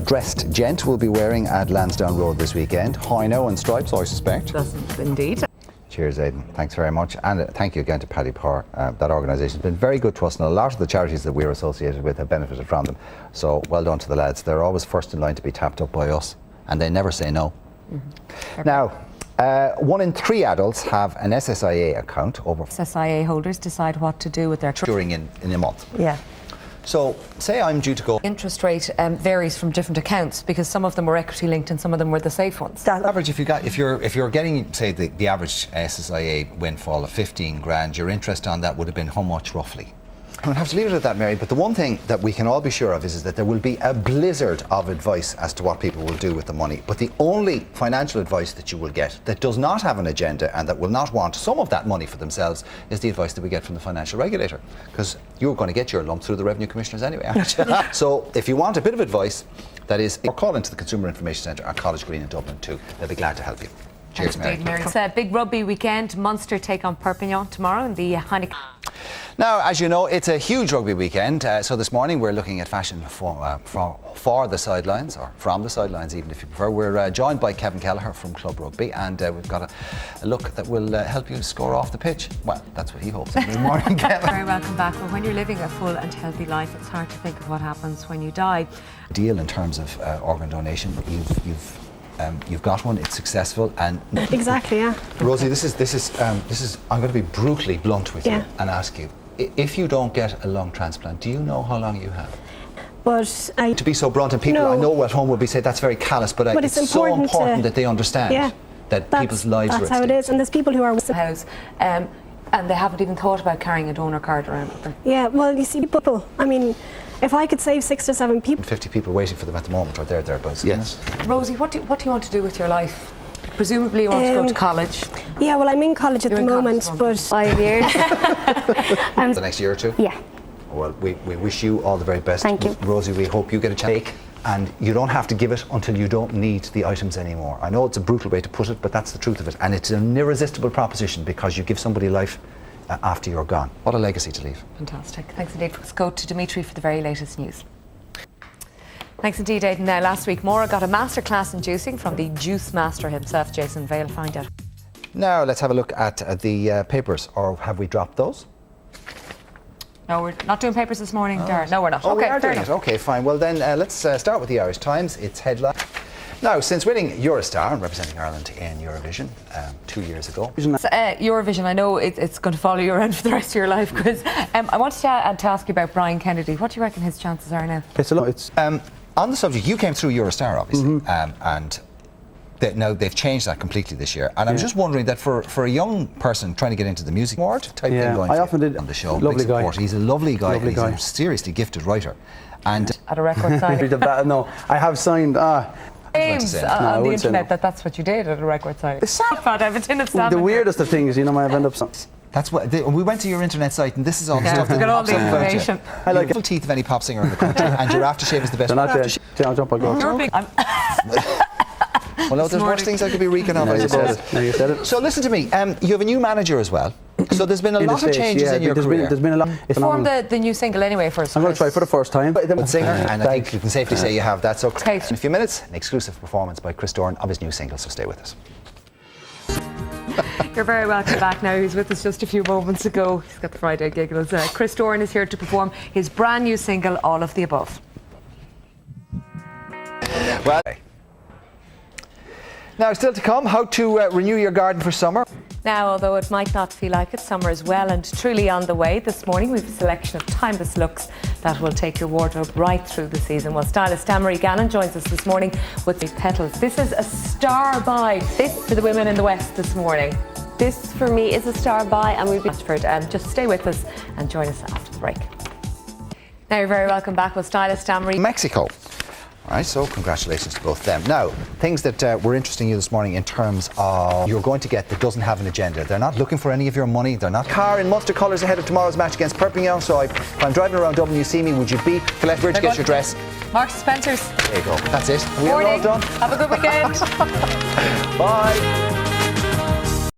dressed gent will be wearing at Lansdowne Road this weekend? Hino and stripes, I suspect. Doesn't indeed. Cheers, Aidan. Thanks very much. And thank you again to Paddy Power. That organisation has been very good to us, and a lot of the charities that we're associated with have benefited from them. So well done to the lads. They're always first in line to be tapped up by us, and they never say no. Mm-hmm. Now, 1 in 3 adults have an SSIA account. SSIA holders decide what to do with their during in a month. Yeah. So, say I'm due to go. Interest rate varies from different accounts because some of them were equity linked and some of them were the safe ones. On average, if you're getting, say, the average SSIA windfall of 15 grand, your interest on that would have been how much roughly? I'll have to leave it at that, Mary, but the one thing that we can all be sure of is that there will be a blizzard of advice as to what people will do with the money. But the only financial advice that you will get that does not have an agenda and that will not want some of that money for themselves is the advice that we get from the financial regulator. Because you're going to get your lump through the revenue commissioners anyway, aren't you? So if you want a bit of advice, that is, or call into the Consumer Information Centre at College Green in Dublin too. They'll be glad to help you. Cheers, Mary. It's a big rugby weekend. Munster take on Perpignan tomorrow in the Heineken. Now, as you know, it's a huge rugby weekend. So this morning we're looking at fashion for the sidelines, or from the sidelines even if you prefer. We're joined by Kevin Kelleher from Club Rugby, and we've got a look that will help you score off the pitch. Well, that's what he hopes. Good morning, Kevin. Very welcome back. Well, when you're living a full and healthy life, it's hard to think of what happens when you die. Deal in terms of organ donation. You've got one. It's successful, and exactly, yeah. Rosie, this is. I'm going to be brutally blunt with you and ask you: if you don't get a lung transplant, do you know how long you have? But to be so blunt, and people I know at home will be saying that's very callous, but it's so important that they understand that people's lives are at stake. That's how it is, and there's people who are the house, and they haven't even thought about carrying a donor card around with them. Yeah, well, you see, people. I mean, if I could save 6 or 7 people, 50 people waiting for them at the moment, or thereabouts. Yes. Rosie, what do you want to do with your life? Presumably you want to go to college. Yeah, well, I'm in college at the moment, but 5 years. The next year or two? Yeah. Well, we wish you all the very best. Thank you. Rosie, we hope you get a chance. And you don't have to give it until you don't need the items anymore. I know it's a brutal way to put it, but that's the truth of it. And it's an irresistible proposition because you give somebody life after you're gone. What a legacy to leave. Fantastic. Thanks indeed. Let's go to Dimitri for the very latest news. Thanks indeed, Aidan. Now, last week, Maura got a masterclass in juicing from the juice master himself, Jason Vale. Find out. Now, let's have a look at the papers. Or have we dropped those? No, we're not doing papers this morning, Darren. No, we're not. Oh, okay, we are doing enough. it. Okay, fine. Well, then let's start with the Irish Times. Its headline. Now, since winning Eurostar and representing Ireland in Eurovision 2 years ago. Eurovision, I know it's going to follow you around for the rest of your life, because I wanted to ask you about Brian Kennedy. What do you reckon his chances are now? It's a lot. On the subject, you came through Eurostar, obviously, and now they've changed that completely this year. And I'm just wondering that for a young person trying to get into the music award type thing going I often did on the show. Lovely guy. He's a lovely guy. He's a seriously gifted writer. And at a record signing. No, I have signed. Claims on the internet that's what you did at a record signing. The weirdest of things, you know, I've ended up. That's what we went to your internet site, and this is all the stuff. We got all the information. I like the full teeth of any pop singer in the country, and your aftershave is the best. They're not there. I'll jump. I'll go. Well, no, there's worse things I could be reeking of. You said it. So listen to me. You have a new manager as well. So there's been a lot of changes in your career. There's been a lot. Form the new single anyway first. I'm going to try for the first time. With singer, and I think you can safely say you have that. So in a few minutes, an exclusive performance by Chris Dorn of his new single. So stay with us. You're very welcome back now. He was with us just a few moments ago. He's got the Friday giggles. Chris Dorn is here to perform his brand new single, All of the Above. Well, now still to come, how to renew your garden for summer. Now, although it might not feel like it, summer is well and truly on the way. This morning we have a selection of timeless looks that will take your wardrobe right through the season. Well, stylist Anne-Marie Gannon joins us this morning with the petals. This is a star buy. This for the women in the West this morning. This for me is a star buy, and we've been just stay with us and join us after the break. Now you're very welcome back with stylist Anne-Marie. Mexico. All right, so congratulations to both of them. Now, things that were interesting you this morning in terms of you're going to get that doesn't have an agenda. They're not looking for any of your money. They're not. Car in Munster colours ahead of tomorrow's match against Perpignan. So if I'm driving around Dublin, you see me, would you be Colette, where'd you get your dress? Marks Spencer's. There you go. That's it. We are all Morning. done. Have a good weekend. Bye.